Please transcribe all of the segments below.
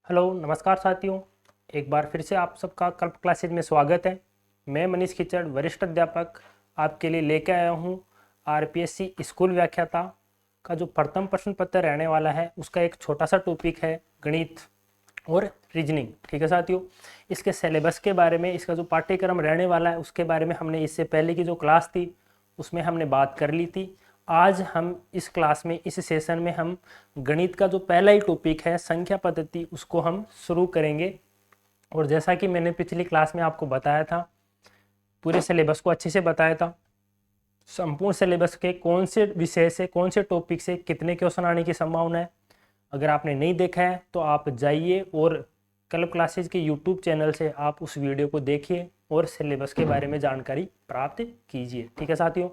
Hello नमस्कार साथियों। एक बार फिर से आप सबका कल्प क्लासेज में स्वागत है। मैं मनीष खिचड़ वरिष्ठ अध्यापक आपके लिए लेके आया हूँ आरपीएससी स्कूल व्याख्याता का जो प्रथम प्रश्न पत्र रहने वाला है उसका एक छोटा सा टॉपिक है गणित और रीजनिंग। ठीक है साथियों, इसके सिलेबस के बारे में, इसका जो पाठ्यक्रम रहने वाला है उसके बारे में हमने इससे पहले की जो क्लास थी उसमें हमने बात कर ली थी। आज हम इस क्लास में, इस सेशन में हम गणित का जो पहला ही टॉपिक है संख्या पद्धति उसको हम शुरू करेंगे। और जैसा कि मैंने पिछली क्लास में आपको बताया था, पूरे सिलेबस को अच्छे से बताया था, संपूर्ण सिलेबस के कौन से विषय से, कौन से टॉपिक से कितने क्वेश्चन आने की संभावना है। अगर आपने नहीं देखा है तो आप जाइए और क्लब क्लासेज के यूट्यूब चैनल से आप उस वीडियो को देखिए और सिलेबस के बारे में जानकारी प्राप्त कीजिए। ठीक है साथियों,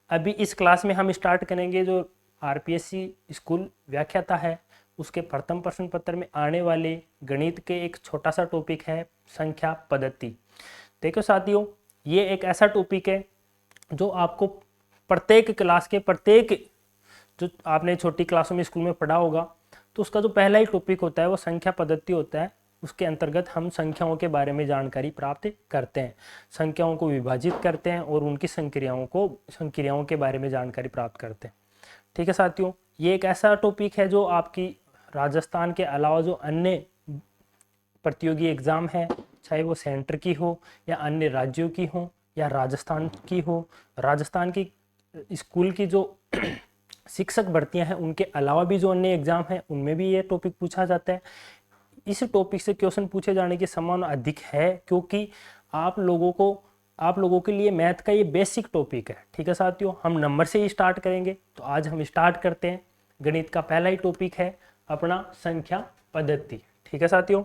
अभी इस क्लास में हम स्टार्ट करेंगे जो आरपीएससी स्कूल व्याख्याता है उसके प्रथम प्रश्न पत्र में आने वाले गणित के एक छोटा सा टॉपिक है संख्या पद्धति। देखो साथियों, ये एक ऐसा टॉपिक है जो आपको प्रत्येक क्लास के प्रत्येक, जो आपने छोटी क्लासों में स्कूल में पढ़ा होगा, तो उसका जो पहला ही टॉपिक होता है वो संख्या पद्धति होता है। उसके अंतर्गत हम संख्याओं के बारे में जानकारी प्राप्त करते हैं, संख्याओं को विभाजित करते हैं और उनकी संक्रियाओं के बारे में जानकारी प्राप्त करते हैं। ठीक है साथियों, ये एक ऐसा टॉपिक है जो आपकी राजस्थान के अलावा जो अन्य प्रतियोगी एग्जाम है, चाहे वो सेंटर की हो या अन्य राज्यों की हो या राजस्थान की हो, राजस्थान की स्कूल की जो शिक्षक भर्तियां हैं उनके अलावा भी जो अन्य एग्जाम हैं उनमें भी ये टॉपिक पूछा जाता है। इस टॉपिक से क्वेश्चन पूछे जाने की संभावना अधिक है क्योंकि आप लोगों के लिए मैथ का ये बेसिक टॉपिक है। ठीक है साथियों, हम नंबर से ही स्टार्ट करेंगे, तो आज हम स्टार्ट करते हैं। गणित का पहला ही टॉपिक है अपना संख्या पद्धति। ठीक है साथियों,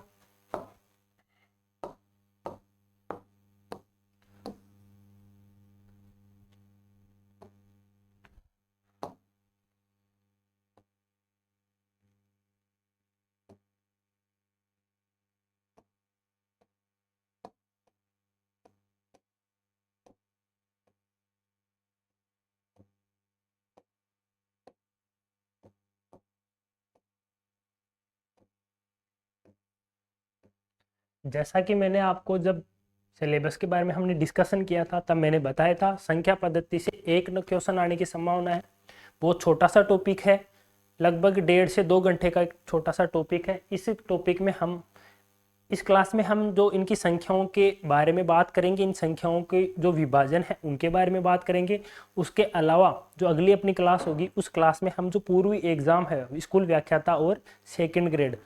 जैसा कि मैंने आपको, जब सिलेबस के बारे में हमने डिस्कशन किया था तब मैंने बताया था संख्या पद्धति से एक न क्वेश्चन आने की संभावना है। बहुत छोटा सा टॉपिक है, लगभग 1.5 से 2 घंटे का एक छोटा सा टॉपिक है। इस टॉपिक में हम, इस क्लास में हम जो इनकी संख्याओं के बारे में बात करेंगे, इन संख्याओं के जो विभाजन है उनके बारे में बात करेंगे। उसके अलावा जो अगली अपनी क्लास होगी उस क्लास में हम जो पूर्वी एग्जाम है स्कूल व्याख्याता और सेकंड ग्रेड,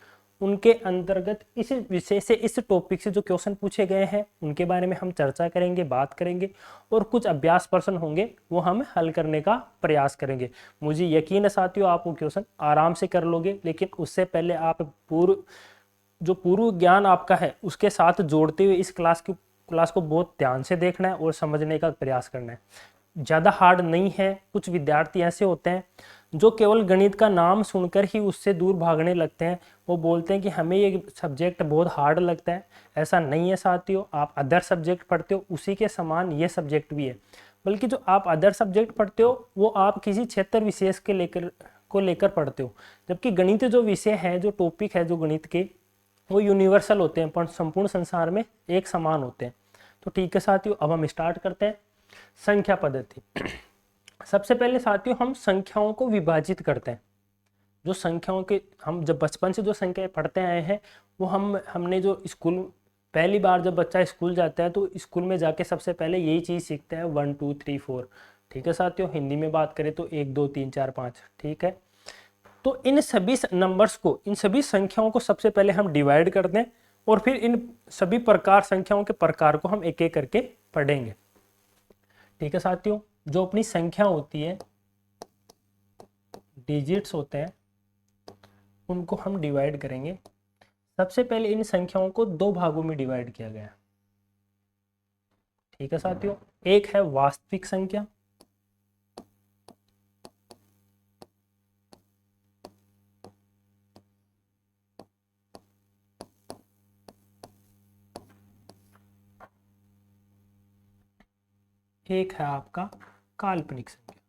उनके अंतर्गत इस विषय से, इस टॉपिक से जो क्वेश्चन पूछे गए हैं उनके बारे में हम चर्चा करेंगे, बात करेंगे और कुछ अभ्यास प्रश्न होंगे वो हम हल करने का प्रयास करेंगे। मुझे यकीन है साथियों आप वो क्वेश्चन आराम से कर लोगे, लेकिन उससे पहले आप पूर्व ज्ञान आपका है उसके साथ जोड़ते हुए इस क्लास को बहुत ध्यान से देखना है और समझने का प्रयास करना है। ज़्यादा हार्ड नहीं है। कुछ विद्यार्थी ऐसे होते हैं जो केवल गणित का नाम सुनकर ही उससे दूर भागने लगते हैं, वो बोलते हैं कि हमें ये सब्जेक्ट बहुत हार्ड लगता है। ऐसा नहीं है साथियों, आप अदर सब्जेक्ट पढ़ते हो उसी के समान ये सब्जेक्ट भी है, बल्कि जो आप अदर सब्जेक्ट पढ़ते हो वो आप किसी क्षेत्र विशेष के लेकर पढ़ते हो, जबकि गणित जो विषय है, जो टॉपिक है जो गणित के, वो यूनिवर्सल होते हैं, पर संपूर्ण संसार में एक समान होते हैं। तो ठीक है साथियों, अब हम स्टार्ट करते हैं संख्या पद्धति। सबसे पहले साथियों हम संख्याओं को विभाजित करते हैं। जो संख्याओं के, हम जब बचपन से जो संख्याएं पढ़ते आए हैं वो हमने जो स्कूल, पहली बार जब बच्चा स्कूल जाता है तो स्कूल में जाके सबसे पहले यही चीज़ सीखते हैं 1 2 3 4। ठीक है साथियों, हिंदी में बात करें तो 1 2 3 4 5। ठीक है, तो इन सभी नंबर्स को, इन सभी संख्याओं को सबसे पहले हम डिवाइड कर दें और फिर इन सभी प्रकार, संख्याओं के प्रकार को हम एक एक करके पढ़ेंगे। ठीक है साथियों, जो अपनी संख्या होती है, डिजिट्स होते हैं, उनको हम डिवाइड करेंगे। सबसे पहले इन संख्याओं को दो भागों में डिवाइड किया गया है। ठीक है साथियों, एक है वास्तविक संख्या, एक है आपका काल्पनिक संख्या।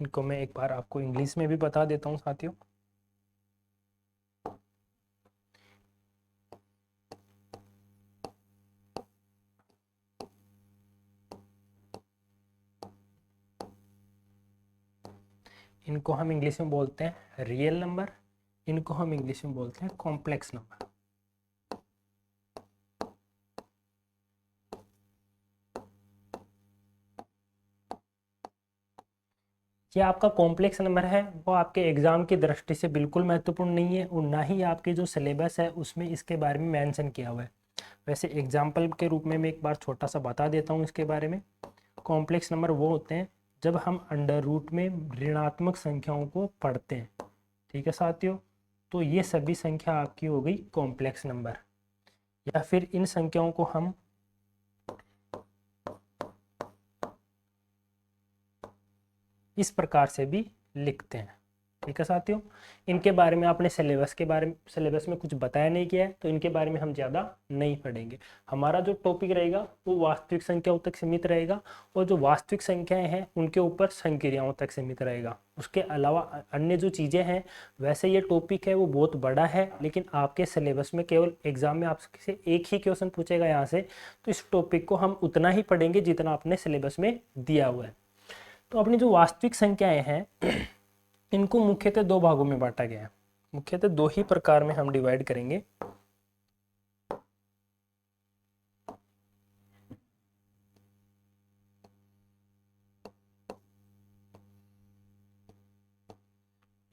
इनको मैं एक बार आपको इंग्लिश में भी बता देता हूँ साथियों। इनको हम इंग्लिश में बोलते हैं रियल नंबर, इनको हम इंग्लिश में बोलते हैं कॉम्प्लेक्स नंबर। ये आपका कॉम्प्लेक्स नंबर है वो आपके एग्जाम की दृष्टि से बिल्कुल महत्वपूर्ण नहीं है, और ना ही आपके जो सिलेबस है उसमें इसके बारे में मेंशन किया हुआ है। वैसे एग्जाम्पल के रूप में मैं एक बार छोटा सा बता देता हूँ इसके बारे में। कॉम्प्लेक्स नंबर वो होते हैं जब हम अंडर रूट में ऋणात्मक संख्याओं को पढ़ते हैं। ठीक है साथियों, तो ये सभी संख्या आपकी हो गई कॉम्प्लेक्स नंबर, या फिर इन संख्याओं को हम इस प्रकार से भी लिखते हैं। ठीक है साथियों, इनके बारे में आपने सिलेबस में कुछ बताया नहीं किया है, तो इनके बारे में हम ज़्यादा नहीं पढ़ेंगे। हमारा जो टॉपिक रहेगा वो वास्तविक संख्याओं तक सीमित रहेगा, और जो वास्तविक संख्याएं हैं उनके ऊपर संक्रियाओं तक सीमित रहेगा। उसके अलावा अन्य जो चीज़ें हैं, वैसे ये टॉपिक है वो बहुत बड़ा है, लेकिन आपके सिलेबस में केवल एग्जाम में आपसे एक ही क्वेश्चन पूछेगा यहाँ से, तो इस टॉपिक को हम उतना ही पढ़ेंगे जितना आपने सिलेबस में दिया हुआ है। तो अपनी जो वास्तविक संख्याएं हैं इनको मुख्यतः दो भागों में बांटा गया है। मुख्यतः दो ही प्रकार में हम डिवाइड करेंगे।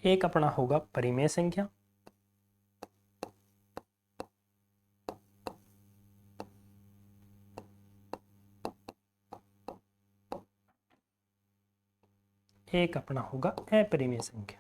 एक अपना होगा परिमेय संख्या, एक अपना होगा अपरिमेय संख्या।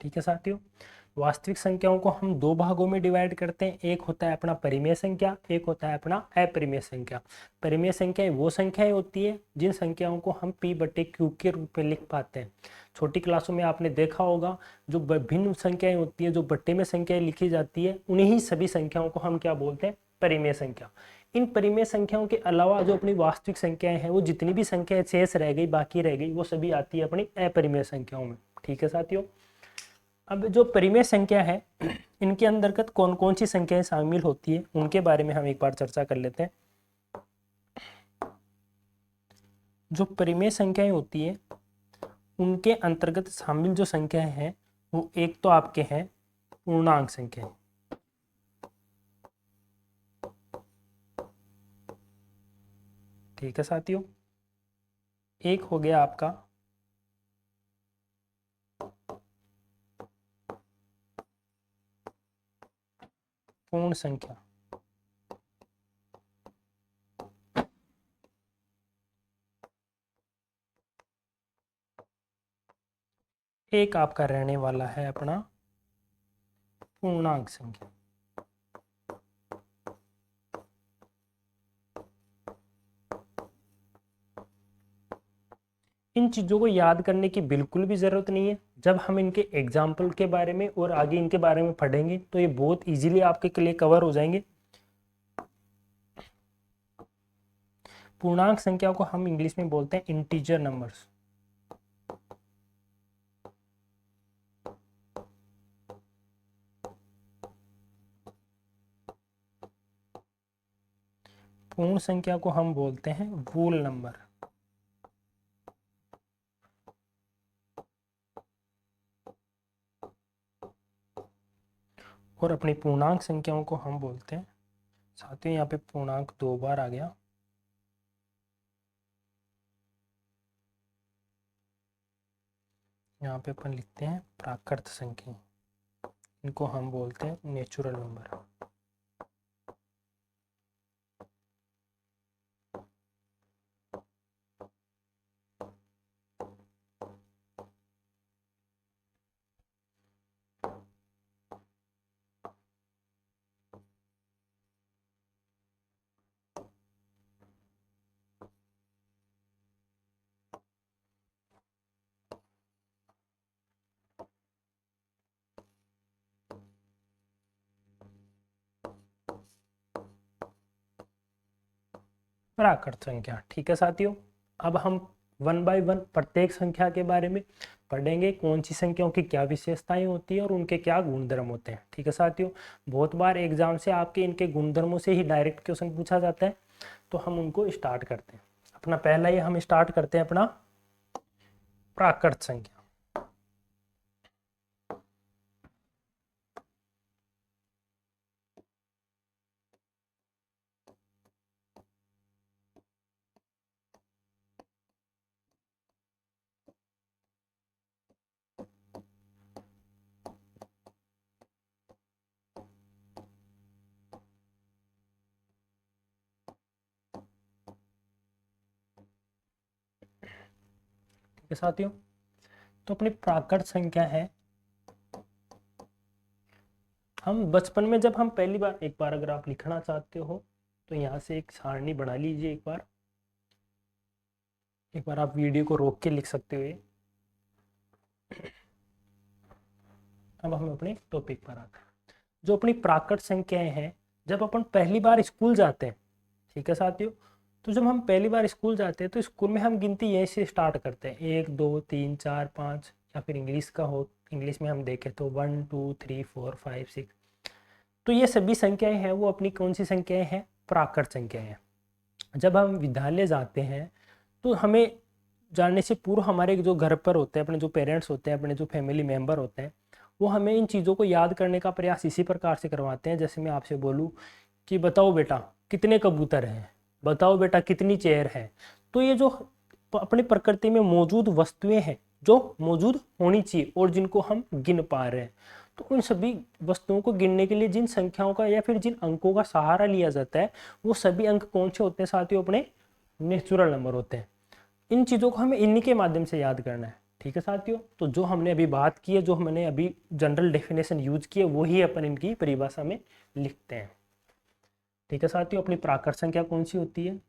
ठीक है साथियों, वास्तविक संख्याओं को हम दो भागों में डिवाइड करते हैं। एक होता है अपना परिमेय संख्या, एक होता है अपना अपरिमेय संख्या। परिमेय संख्याएं वो संख्याएं होती है जिन संख्याओं को हम p/q के रूप में लिख पाते हैं। छोटी क्लासों में आपने देखा होगा जो भिन्न संख्याएं होती है, जो बट्टे में संख्याएं लिखी जाती है, उन्हीं सभी संख्याओं को हम क्या बोलते हैं, परिमेय संख्या। इन परिमेय संख्याओं के अलावा जो अपनी वास्तविक संख्याएं हैं, वो जितनी भी संख्याएं शेष रह गई, बाकी रह गई, वो सभी आती है अपनी अपरिमेय संख्याओं में। ठीक है साथियों, अब जो परिमेय संख्या है इनके अंतर्गत कौन कौन सी संख्याएं शामिल होती है उनके बारे में हम एक बार चर्चा कर लेते हैं। जो परिमेय संख्याएं होती है उनके अंतर्गत शामिल जो संख्याएं हैं वो एक तो आपके हैं पूर्णांक संख्या। ठीक है साथियों, एक हो गया आपका पूर्ण संख्या। एक आपका रहने वाला है अपना पूर्णांक संख्या। इन चीज़ों को याद करने की बिल्कुल भी ज़रूरत नहीं है। जब हम इनके एग्जाम्पल के बारे में और आगे इनके बारे में पढ़ेंगे तो ये बहुत इजीली आपके लिए कवर हो जाएंगे। पूर्णांक संख्या को हम इंग्लिश में बोलते हैं इंटीजर नंबर्स। पूर्ण संख्या को हम बोलते हैं वोल नंबर। और अपनी पूर्णांक संख्याओं को हम बोलते हैं, साथियों यहाँ पे पूर्णांक दो बार आ गया, यहाँ पे अपन लिखते हैं प्राकृत संख्या, इनको हम बोलते हैं नेचुरल नंबर। प्राकृत संख्या, ठीक है साथियों। अब हम वन बाय वन प्रत्येक संख्या के बारे में पढ़ेंगे, कौन सी संख्याओं की क्या विशेषताएं होती है और उनके क्या गुणधर्म होते हैं, ठीक है साथियों। बहुत बार एग्जाम से आपके इनके गुणधर्मों से ही डायरेक्ट क्वेश्चन पूछा जाता है, तो हम उनको स्टार्ट करते हैं। अपना पहला ही हम स्टार्ट करते हैं अपना प्राकृत संख्या। ठीक है साथियों, तो अपनी प्राकृत संख्या है, हम बचपन में जब हम पहली बार, एक बार अगर आप लिखना चाहते हो तो यहाँ से एक सारणी बना लीजिए। एक बार आप वीडियो को रोक के लिख सकते हो ये। अब हम अपने टॉपिक पर आते हैं। जो अपनी प्राकृत संख्याएं हैं, जब अपन पहली बार स्कूल जाते हैं, ठीक है साथियों, तो जब हम पहली बार स्कूल जाते हैं तो स्कूल में हम गिनती यहीं से स्टार्ट करते हैं, 1 2 3 4 5, या फिर इंग्लिश का हो, इंग्लिश में हम देखें तो 1 2 3 4 5 6। तो ये सभी संख्याएं हैं वो अपनी कौन सी संख्याएं हैं? प्राकृत संख्याएं हैं। जब हम विद्यालय जाते हैं तो हमें जाने से पूर्व हमारे जो घर पर होते हैं, अपने जो पेरेंट्स होते हैं, अपने जो फैमिली मेंबर होते हैं, वो हमें इन चीज़ों को याद करने का प्रयास इसी प्रकार से करवाते हैं। जैसे मैं आपसे बोलूँ कि बताओ बेटा कितने कबूतर हैं, बताओ बेटा कितनी चेयर है। तो ये जो अपनी प्रकृति में मौजूद वस्तुएं हैं जो मौजूद होनी चाहिए और जिनको हम गिन पा रहे हैं, तो उन सभी वस्तुओं को गिनने के लिए जिन संख्याओं का या फिर जिन अंकों का सहारा लिया जाता है, वो सभी अंक कौन से होते हैं साथियों? अपने नेचुरल नंबर होते हैं। इन चीज़ों को हमें इन्हीं के माध्यम से याद करना है, ठीक है साथियों। तो जो हमने अभी बात की है, जो हमने अभी जनरल डेफिनेशन यूज की है, वही अपन इनकी परिभाषा में लिखते हैं, ठीक है साथियों। अपनी प्राकृत संख्या कौन सी होती है?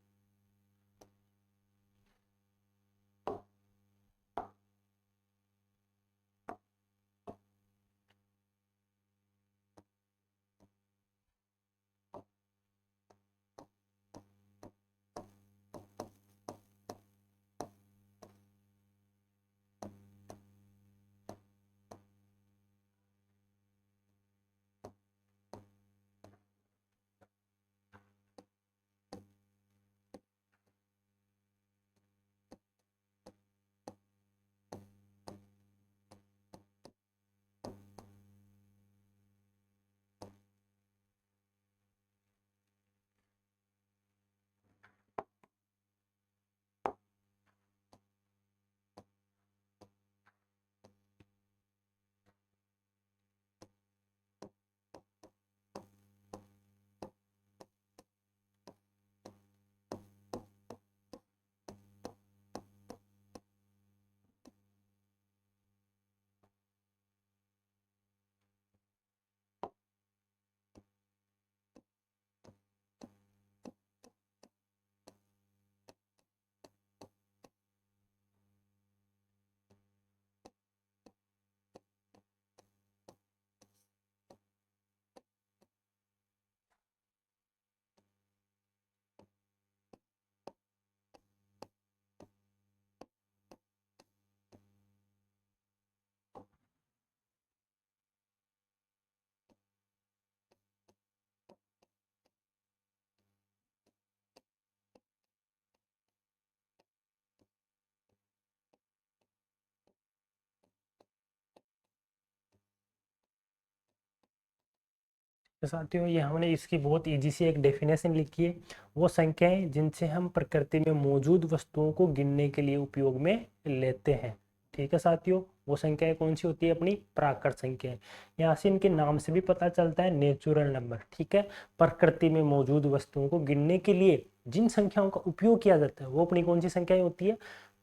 तो साथियों, ये हमने इसकी बहुत इजी सी एक डेफिनेशन लिखी है, वो संख्याएं जिनसे हम प्रकृति में मौजूद वस्तुओं को गिनने के लिए उपयोग में लेते हैं, ठीक है साथियों, वो संख्याएं कौन सी होती है? अपनी प्राकृत संख्याएं। यहाँ से इनके नाम से भी पता चलता है नेचुरल नंबर। ठीक है, प्रकृति में मौजूद वस्तुओं को गिनने के लिए जिन संख्याओं का उपयोग किया जाता है वो अपनी कौन सी संख्याएं होती है?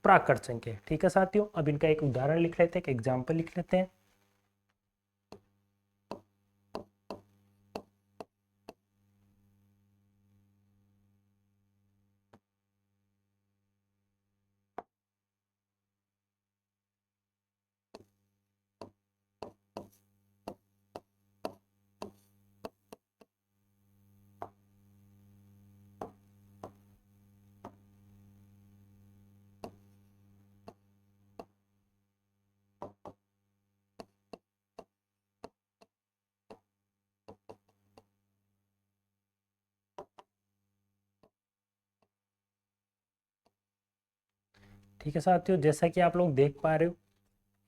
प्राकृत संख्या। ठीक है साथियों, अब इनका एक उदाहरण लिख लेते हैं, एक एग्जाम्पल लिख लेते हैं। ठीक है साथियों, जैसा कि आप लोग देख पा रहे हो,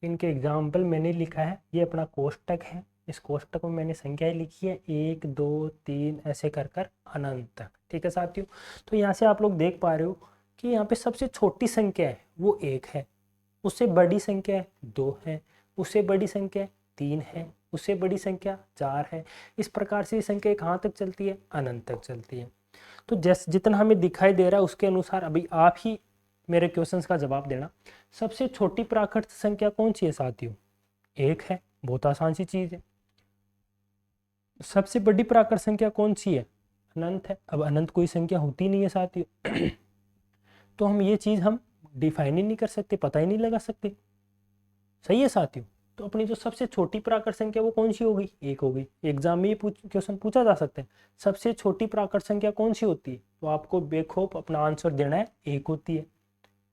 इनके एग्जाम्पल मैंने लिखा है, ये अपना कोष्टक है। इस कोष्टक में मैंने संख्याएं लिखी है 1 2 3 ऐसे कर कर अनंत तक। ठीक है साथियों, तो यहाँ से आप लोग देख पा रहे हो कि यहाँ पे सबसे छोटी संख्या है वो 1 है, उससे बड़ी संख्या है 2 है, उससे बड़ी संख्या 3 है, उससे बड़ी संख्या 4 है। इस प्रकार से ये संख्या कहाँ तक चलती है? अनंत तक चलती है। तो जैसे जितना हमें दिखाई दे रहा है उसके अनुसार अभी आप ही मेरे क्वेश्चंस का जवाब देना। सबसे छोटी प्राकृत संख्या कौन सी है साथियों? 1 है, बहुत आसान सी चीज है। सबसे बड़ी प्राकृत संख्या कौन सी है? अनंत है। अब अनंत कोई संख्या होती नहीं है साथियों तो हम ये चीज हम डिफाइन ही नहीं कर सकते, पता ही नहीं लगा सकते। सही है साथियों, तो अपनी जो सबसे छोटी प्राकृत संख्या वो कौन सी हो गई? 1 हो गई। एग्जाम में ये क्वेश्चन पूछा जा सकता है, सबसे छोटी प्राकृत संख्या कौन सी होती है? तो आपको बेखौफ अपना आंसर देना है, 1 होती है।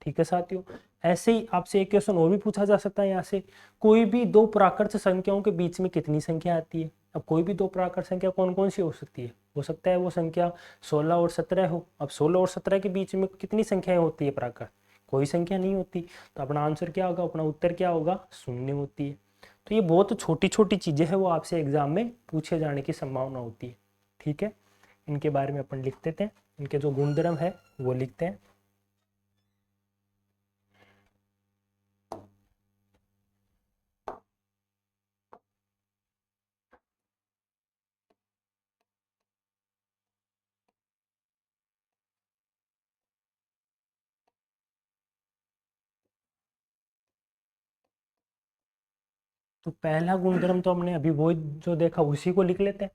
ठीक है साथियों, ऐसे ही आपसे एक क्वेश्चन और भी पूछा जा सकता है यहाँ से, कोई भी दो प्राकृत संख्याओं के बीच में कितनी संख्या आती है? अब कोई भी दो प्राकृत संख्या कौन कौन सी हो सकती है? हो सकता है वो संख्या 16 और 17 हो। अब 16 और 17 के बीच में कितनी संख्याएं होती है प्राकृत? कोई संख्या नहीं होती। तो अपना आंसर क्या होगा? अपना उत्तर क्या होगा? शून्य होती है। तो ये बहुत छोटी छोटी चीजें हैं, वो आपसे एग्जाम में पूछे जाने की संभावना होती है। ठीक है, इनके बारे में अपन लिख देते हैं, इनके जो गुणधर्म है वो लिखते हैं। तो पहला गुणधर्म तो हमने अभी वो जो देखा उसी को लिख लेते हैं।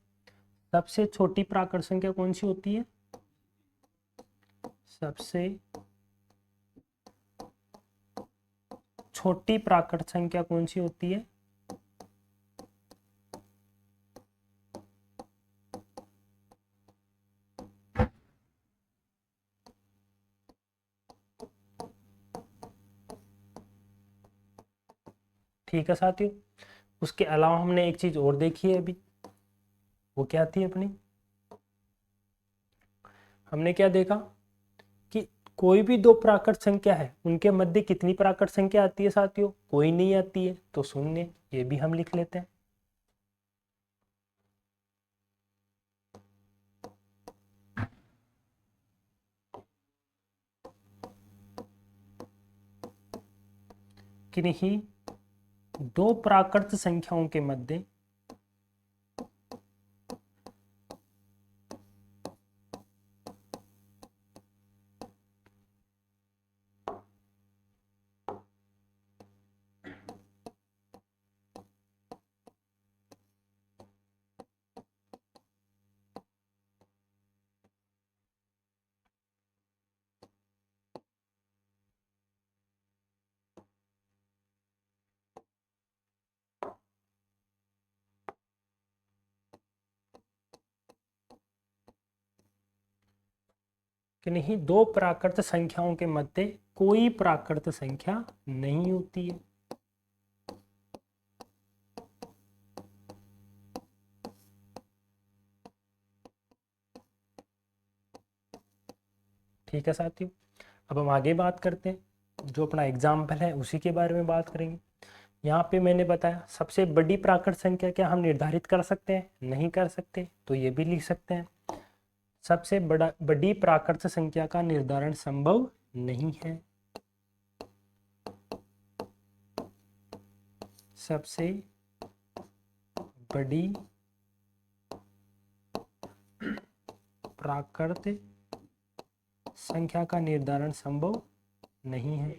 सबसे छोटी प्राकृत संख्या कौन सी होती है? सबसे छोटी प्राकृत संख्या कौन सी होती है? ठीक है साथियों, उसके अलावा हमने एक चीज और देखी है अभी, वो क्या थी अपनी? हमने क्या देखा कि कोई भी दो प्राकृत संख्या है उनके मध्य कितनी प्राकृत संख्या आती है साथियों? कोई नहीं आती है, तो शून्य। ये भी हम लिख लेते हैं। किन्हीं दो प्राकृत संख्याओं के मध्य किन्हीं दो प्राकृत संख्याओं के मध्य कोई प्राकृत संख्या नहीं होती है। ठीक है साथियों, अब हम आगे बात करते हैं, जो अपना एग्जाम्पल है उसी के बारे में बात करेंगे। यहाँ पे मैंने बताया सबसे बड़ी प्राकृत संख्या क्या हम निर्धारित कर सकते हैं? नहीं कर सकते, तो ये भी लिख सकते हैं, सबसे बड़ी प्राकृत संख्या का निर्धारण संभव नहीं है। सबसे बड़ी प्राकृत संख्या का निर्धारण संभव नहीं है।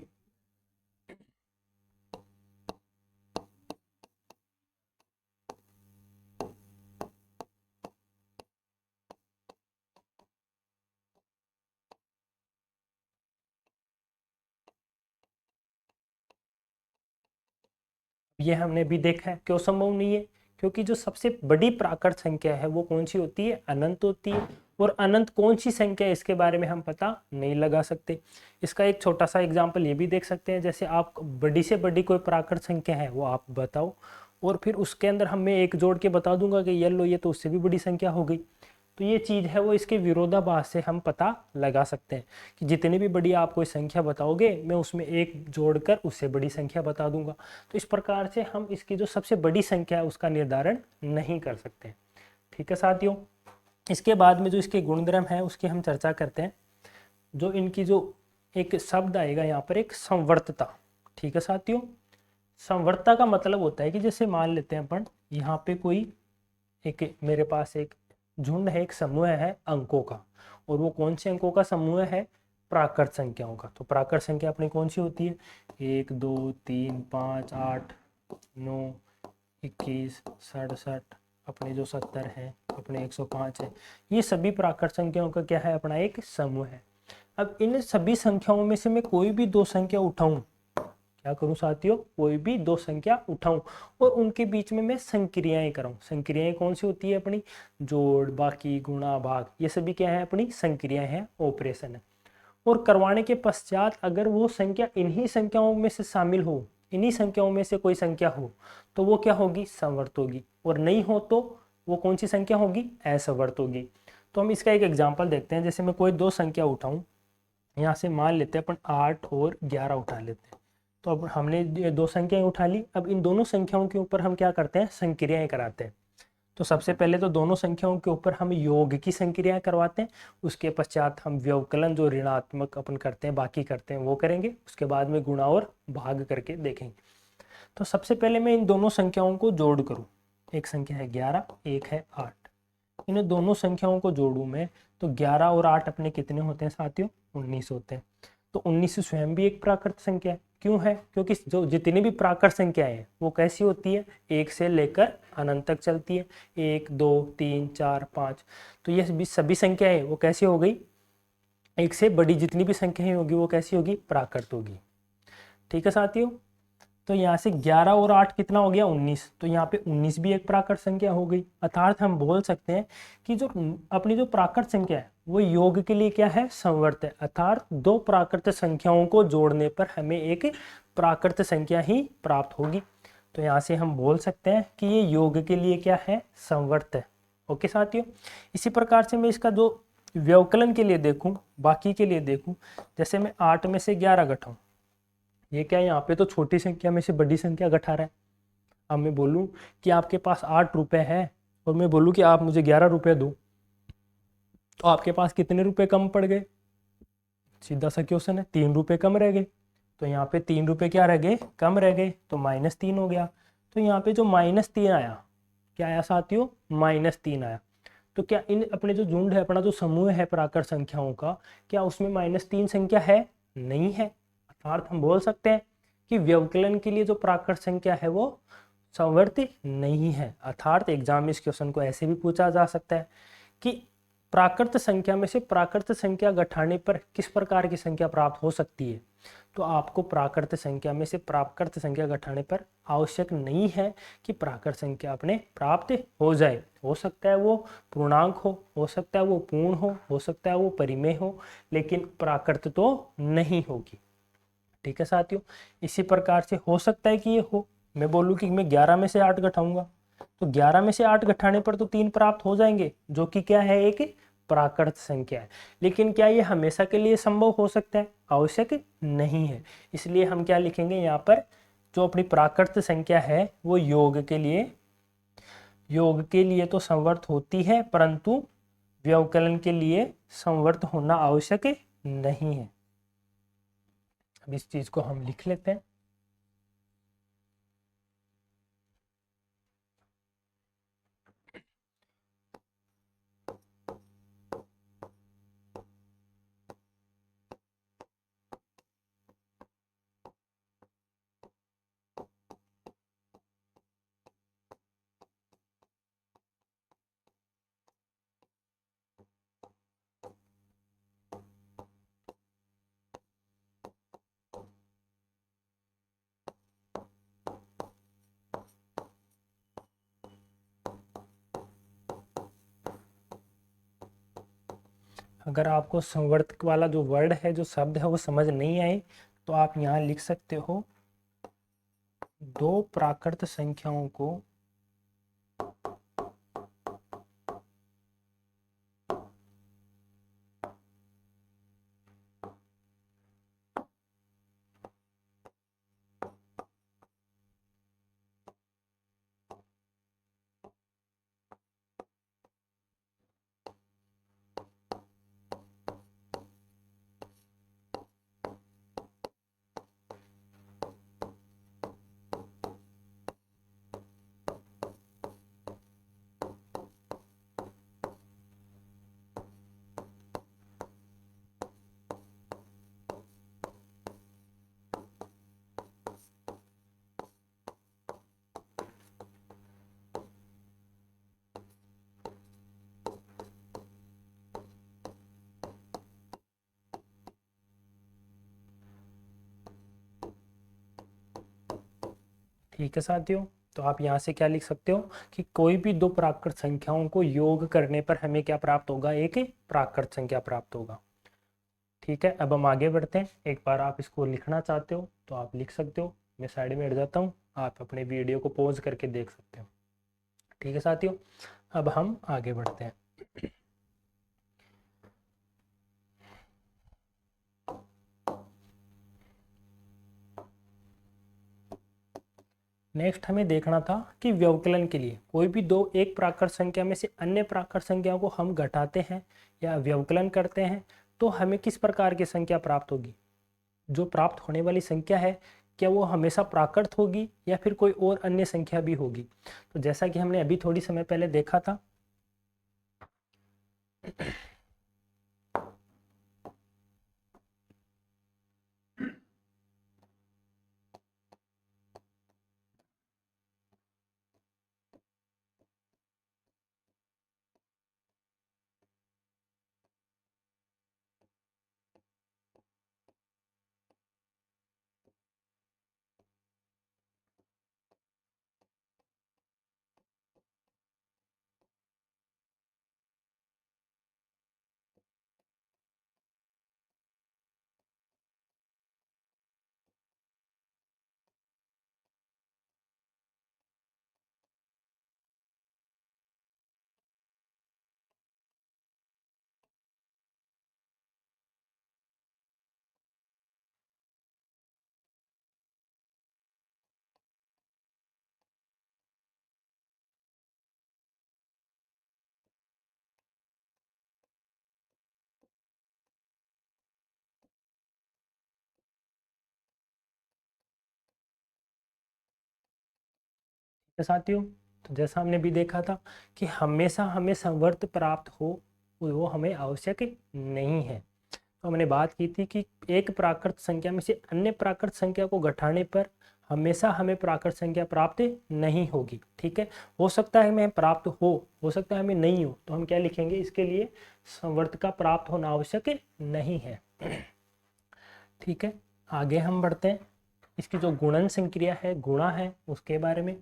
ये हमने भी देखा है क्यों संभव नहीं है, क्योंकि जो सबसे बड़ी प्राकृत संख्या है वो कौन सी होती है, अनंत होती है। और अनंत कौन सी संख्या है इसके बारे में हम पता नहीं लगा सकते। इसका एक छोटा सा एग्जांपल ये भी देख सकते हैं, जैसे आप बड़ी से बड़ी कोई प्राकृत संख्या है वो आप बताओ, और फिर उसके अंदर हम मैं एक जोड़ के बता दूंगा कि ये लो ये तो उससे भी बड़ी संख्या हो गई। तो ये चीज़ है वो इसके विरोधाभास से हम पता लगा सकते हैं कि जितनी भी बड़ी आप कोई संख्या बताओगे मैं उसमें एक जोड़कर उससे बड़ी संख्या बता दूंगा। तो इस प्रकार से हम इसकी जो सबसे बड़ी संख्या है उसका निर्धारण नहीं कर सकते। ठीक है साथियों, इसके बाद में जो इसके गुणधर्म है उसकी हम चर्चा करते हैं। जो इनकी जो एक शब्द आएगा यहाँ पर, एक संवर्तता। ठीक है साथियों, संवर्तता का मतलब होता है कि जैसे मान लेते हैं अपन यहाँ पे कोई एक मेरे पास एक झुंड है, एक समूह है अंकों का, और वो कौन से अंकों का समूह है, प्राकृत संख्याओं का। तो प्राकृत संख्या अपनी कौन सी होती है, 1 2 3 5 8 9 21 67, अपने जो 70 है, अपने 105 है, ये सभी प्राकृत संख्याओं का क्या है, अपना एक समूह है। अब इन सभी संख्याओं में से मैं कोई भी दो संख्या उठाऊं, क्या करूं साथियों, कोई भी दो संख्या उठाऊं और उनके बीच में मैं संक्रियाएं कराऊं। संक्रियाएं कौन सी होती है अपनी, जोड़, बाकी, गुणा, भाग, ये सभी क्या है, अपनी संक्रियाएं हैं, ऑपरेशन है। और करवाने के पश्चात अगर वो संख्या इन्हीं संख्याओं में से शामिल हो, इन्हीं संख्याओं में से कोई संख्या हो, तो वो क्या होगी, संवर्त होगी, और नहीं हो तो वो कौन सी संख्या होगी, असंवर्त होगी। तो हम इसका एक एग्जाम्पल देखते हैं। जैसे मैं कोई दो संख्या उठाऊं, यहाँ से मान लेते हैं अपन 8 और 11 उठा लेते हैं। तो अब हमने ये दो संख्याएं उठा ली, अब इन दोनों संख्याओं के ऊपर हम क्या करते हैं, संक्रियाएं कराते हैं। तो सबसे पहले तो दोनों संख्याओं के ऊपर हम योग की संक्रियाएं करवाते हैं, उसके पश्चात हम व्यवकलन जो ऋणात्मक अपन करते हैं, बाकी करते हैं, वो करेंगे, उसके बाद में गुणा और भाग करके देखेंगे। तो सबसे पहले मैं इन दोनों संख्याओं को जोड़ करूं, एक संख्या है 11, एक है 8, इन दोनों संख्याओं को जोड़ूं मैं, तो 11 और 8 अपने कितने होते हैं साथियों, 19 होते हैं। तो 19 स्वयं भी एक प्राकृत संख्या है। क्यों है, क्योंकि जो जितनी भी प्राकृत संख्याएं हैं वो कैसी होती है, एक से लेकर अनंत तक चलती है, 1 2 3 4 5। तो ये सभी संख्याएं वो कैसी हो गई, एक से बड़ी जितनी भी संख्याएं होगी वो कैसी होगी, प्राकृत होगी। ठीक है साथियों, तो यहाँ से 11 और 8 कितना हो गया, 19। तो यहाँ पे 19 भी एक प्राकृत संख्या हो गई। अर्थात हम बोल सकते हैं कि जो अपनी जो प्राकृत संख्या है वो योग के लिए क्या है, संवर्त है। अर्थात दो प्राकृत संख्याओं को जोड़ने पर हमें एक प्राकृत संख्या ही प्राप्त होगी। तो यहाँ से हम बोल सकते हैं कि ये योग के लिए क्या है, संवर्त है। ओके साथियों, इसी प्रकार से मैं इसका जो व्यवकलन के लिए देखूं, बाकी के लिए देखूं, जैसे मैं 8 में से 11 घटाऊं, ये क्या है, यहाँ पे तो छोटी संख्या में से बड़ी संख्या घटा रहा है। अब मैं बोलूं कि आपके पास 8 रुपए है और मैं बोलूं कि आप मुझे 11 रुपए दो, तो आपके पास कितने रुपए कम पड़ गए, सीधा सा क्वेश्चन है, 3 रुपए कम रह गए। तो यहाँ पे 3 रुपए क्या रह गए, कम रह गए, तो -3 हो गया। तो यहाँ पे जो -3 आया, क्या आया साथियों, -3 आया। तो क्या इन अपने जो झुंड है, अपना जो समूह है प्राकृत संख्याओं का, क्या उसमें -3 संख्या है, नहीं है। अर्थात हम बोल सकते हैं कि व्यवकलन के लिए जो प्राकृत संख्या है वो संवर्ती नहीं है। अर्थात एग्जाम में इस क्वेश्चन को ऐसे भी पूछा जा सकता है कि प्राकृत संख्या में से प्राकृत संख्या घटाने पर किस प्रकार की संख्या प्राप्त हो सकती है। तो आपको प्राकृत संख्या में से प्राकृत संख्या घटाने पर आवश्यक नहीं है कि प्राकृत संख्या अपने प्राप्त हो जाए। हो सकता है वो पूर्णांक हो सकता है वो पूर्ण हो सकता है वो परिमेय हो, लेकिन प्राकृत तो नहीं होगी। ठीक है साथियों, इसी प्रकार से हो सकता है कि ये हो, मैं बोलूँ कि मैं 11 में से 8 घटाऊंगा, तो 11 में से 8 घटाने पर तो 3 प्राप्त हो जाएंगे, जो कि क्या है, एक प्राकृत संख्या है। लेकिन क्या ये हमेशा के लिए संभव हो सकता है, आवश्यक नहीं है। इसलिए हम क्या लिखेंगे यहाँ पर, जो अपनी प्राकृत संख्या है वो योग के लिए तो संवर्त होती है, परंतु व्यवकलन के लिए संवर्त होना आवश्यक नहीं है। अब इस चीज को हम लिख लेते हैं। अगर आपको संवर्तक वाला जो वर्ड है, जो शब्द है वो समझ नहीं आए, तो आप यहाँ लिख सकते हो दो प्राकृत संख्याओं को ठीक है साथियों। तो आप यहाँ से क्या लिख सकते हो कि कोई भी दो प्राकृत संख्याओं को योग करने पर हमें क्या प्राप्त होगा, एक प्राकृत संख्या प्राप्त होगा। ठीक है, अब हम आगे बढ़ते हैं। एक बार आप इसको लिखना चाहते हो तो आप लिख सकते हो, मैं साइड में हट जाता हूँ, आप अपने वीडियो को पॉज करके देख सकते हो। ठीक है साथियों, अब हम आगे बढ़ते हैं। नेक्स्ट हमें देखना था कि व्यवकलन के लिए कोई भी दो एक प्राकृत संख्या में से अन्य प्राकृत संख्या को हम घटाते हैं या व्यवकलन करते हैं तो हमें किस प्रकार की संख्या प्राप्त होगी। जो प्राप्त होने वाली संख्या है, क्या वो हमेशा प्राकृत होगी या फिर कोई और अन्य संख्या भी होगी। तो जैसा कि हमने अभी थोड़ी समय पहले देखा था, साथियों, तो जैसा हमने भी देखा था कि हमेशा हमें संवर्त प्राप्त हो वो हमें आवश्यक नहीं है। तो हमने बात की थी कि एक प्राकृत संख्या में से अन्य प्राकृत संख्या को घटाने पर हमेशा हमें प्राकृत संख्या प्राप्त नहीं होगी। ठीक है, हो सकता है हमें प्राप्त हो सकता है हमें नहीं हो, तो हम क्या लिखेंगे इसके लिए, संवर्त का प्राप्त होना आवश्यक नहीं है। ठीक है, आगे हम बढ़ते हैं। इसकी जो गुणन संक्रिया है, गुणा है, उसके बारे में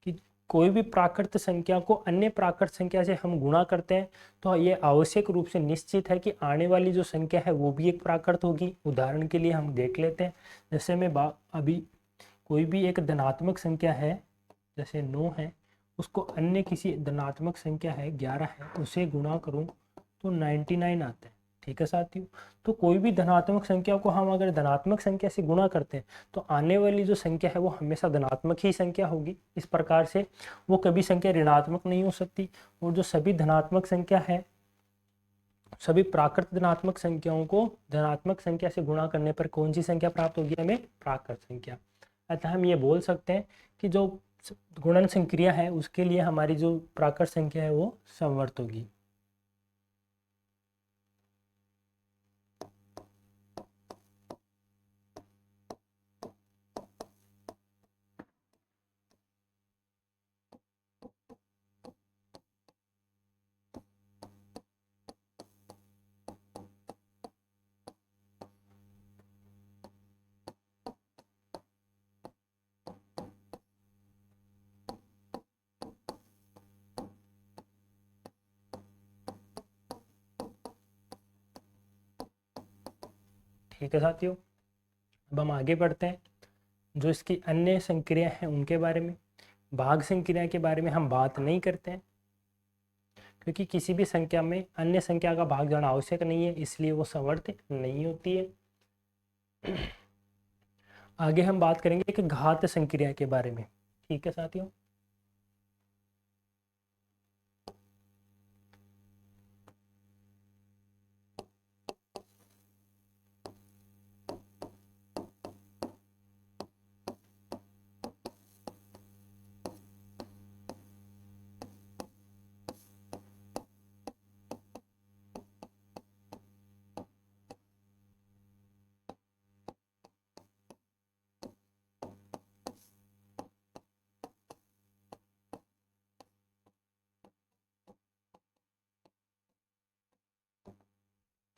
कि कोई भी प्राकृत संख्या को अन्य प्राकृत संख्या से हम गुणा करते हैं तो ये आवश्यक रूप से निश्चित है कि आने वाली जो संख्या है वो भी एक प्राकृत होगी। उदाहरण के लिए हम देख लेते हैं, जैसे मैं अभी कोई भी एक धनात्मक संख्या है, जैसे 9 है, उसको अन्य किसी धनात्मक संख्या है 11 है, उसे गुणा करूं तो 99 आता है। ठीक है साथियों, तो कोई भी धनात्मक संख्या को हम अगर धनात्मक संख्या से गुणा करते हैं तो आने वाली जो संख्या है वो हमेशा धनात्मक ही संख्या होगी। इस प्रकार से वो कभी संख्या ऋणात्मक नहीं हो सकती। और जो सभी धनात्मक संख्या है, सभी प्राकृत धनात्मक संख्याओं को धनात्मक संख्या से गुणा करने पर कौन सी संख्या प्राप्त होगी, हमें प्राकृत संख्या। अतः हम ये बोल सकते हैं कि जो गुणन संक्रिया है उसके लिए हमारी जो प्राकृत संख्या है वो संवर्त होगी। ठीक है साथियों, अब हम आगे बढ़ते हैं। जो इसकी अन्य संक्रिया हैं उनके बारे में, भाग संक्रिया के बारे में हम बात नहीं करते हैं, क्योंकि किसी भी संख्या में अन्य संख्या का भाग जाना आवश्यक नहीं है, इसलिए वो समवर्त नहीं होती है। आगे हम बात करेंगे एक घात संक्रिया के बारे में। ठीक है साथियों,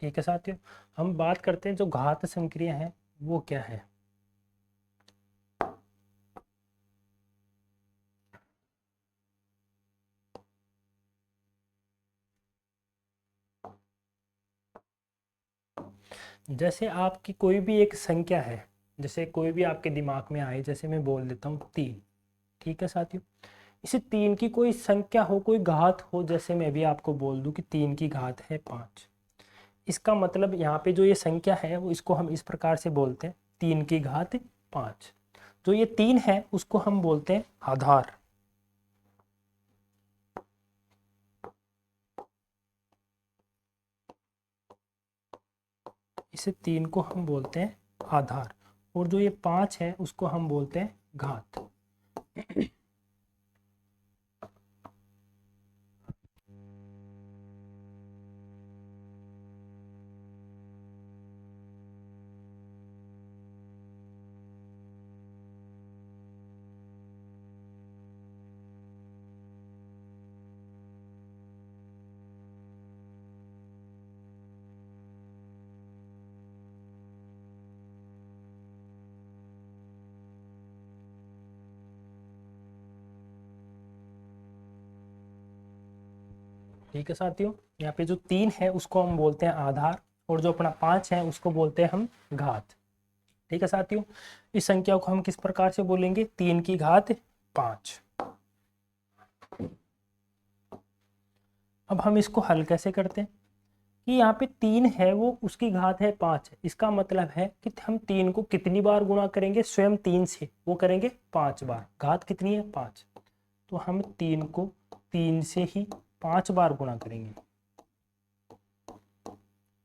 ठीक है साथियों, हम बात करते हैं जो घात संक्रिया है वो क्या है। जैसे आपकी कोई भी एक संख्या है, जैसे कोई भी आपके दिमाग में आए, जैसे मैं बोल देता हूँ 3। ठीक है साथियों, इसे 3 की कोई संख्या हो, कोई घात हो, जैसे मैं भी आपको बोल दूं कि 3 की घात है 5। इसका मतलब यहाँ पे जो ये संख्या है वो इसको हम इस प्रकार से बोलते हैं 3 की घात 5। जो ये 3 है उसको हम बोलते हैं आधार। इसे 3 को हम बोलते हैं आधार, और जो ये 5 है उसको हम बोलते हैं घात। ठीक है साथियों, यहाँ पे जो 3 है उसको हम बोलते हैं आधार, और जो अपना 5 है उसको बोलते हैं हम घात। ठीक है साथियों, इस संख्या को हम किस प्रकार से बोलेंगे, 3 की घात 5। अब हम इसको हल कैसे करते हैं कि यहाँ पे 3 है वो उसकी घात है 5 है, इसका मतलब है कि हम 3 को कितनी बार गुणा करेंगे, स्वयं 3 से वो करेंगे 5 बार। घात कितनी है 5, तो हम 3 को 3 से ही 5 बार गुणा करेंगे।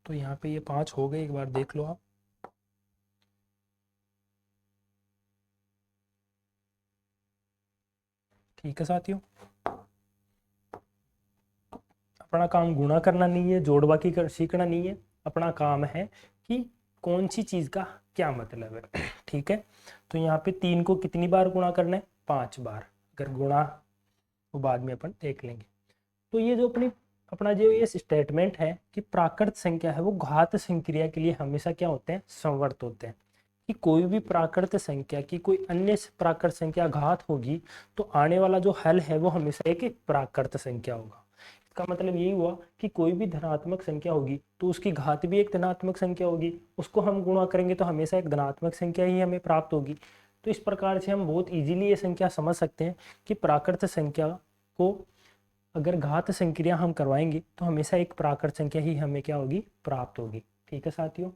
तो यहाँ पे ये 5 हो गए, एक बार देख लो आप। ठीक है साथियों, अपना काम गुणा करना नहीं है, जोड़ बाकी कर सीखना नहीं है, अपना काम है कि कौन सी चीज़ का क्या मतलब है। ठीक है, तो यहाँ पे 3 को कितनी बार गुणा करना है, 5 बार। अगर गुणा वो बाद में अपन देख लेंगे। तो ये जो अपना जो ये स्टेटमेंट है कि प्राकृत संख्या है वो घात संक्रिया के लिए हमेशा क्या होते हैं, संवर्त होते हैं। कि कोई भी प्राकृत संख्या की कोई अन्य प्राकृत संख्या घात होगी तो आने वाला जो हल है वो हमेशा एक प्राकृत संख्या होगा। इसका मतलब यही हुआ कि कोई भी धनात्मक संख्या होगी तो उसकी घात भी एक धनात्मक संख्या होगी, उसको हम गुणा करेंगे तो हमेशा एक धनात्मक संख्या ही हमें प्राप्त होगी। तो इस प्रकार से हम बहुत इजीली ये संख्या समझ सकते हैं कि प्राकृत संख्या को अगर घात संक्रिया हम करवाएंगे तो हमेशा एक प्राकृत संख्या ही हमें क्या होगी, प्राप्त होगी। ठीक है साथियों,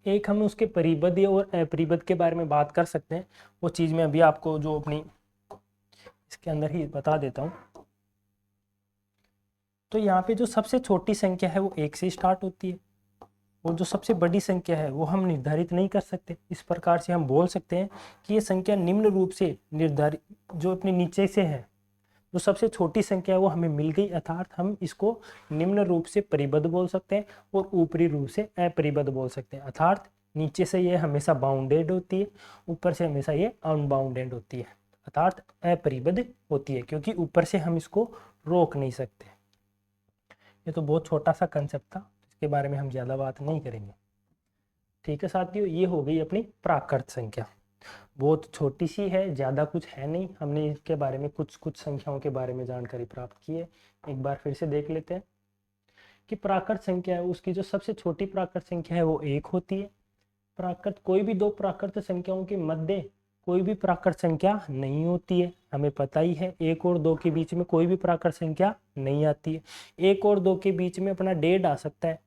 एक हम उसके परिबद्ध और अपरिबद्ध के बारे में बात कर सकते हैं। वो चीज़ मैं अभी आपको जो अपनी इसके अंदर ही बता देता हूँ। तो यहाँ पे जो सबसे छोटी संख्या है वो 1 से स्टार्ट होती है, और जो सबसे बड़ी संख्या है वो हम निर्धारित नहीं कर सकते। इस प्रकार से हम बोल सकते हैं कि ये संख्या निम्न रूप से निर्धारित, जो अपने नीचे से है, जो सबसे छोटी संख्या है वो हमें मिल गई, अर्थात हम इसको निम्न रूप से परिबद्ध बोल सकते हैं और ऊपरी रूप से अपरिबद्ध बोल सकते हैं। अर्थात नीचे से ये हमेशा बाउंडेड होती है, ऊपर से हमेशा ये अनबाउंडेड होती है, अर्थात अपरिबद्ध होती है, क्योंकि ऊपर से हम इसको रोक नहीं सकते। ये तो बहुत छोटा सा कंसेप्ट था, इसके बारे में हम ज़्यादा बात नहीं करेंगे। ठीक है साथियों, ये हो गई अपनी प्राकृत संख्या, बहुत छोटी सी है, ज़्यादा कुछ है नहीं। हमने इसके बारे में कुछ संख्याओं के बारे में जानकारी प्राप्त की है। एक बार फिर से देख लेते हैं कि प्राकृत संख्या है उसकी जो सबसे छोटी प्राकृत संख्या है वो 1 होती है। प्राकृत कोई भी दो प्राकृत संख्याओं के मध्य कोई भी प्राकृत संख्या नहीं होती है, हमें पता ही है। 1 और 2 के बीच में कोई भी प्राकृत संख्या नहीं आती है। 1 और 2 के बीच में अपना 1.5 आ सकता है,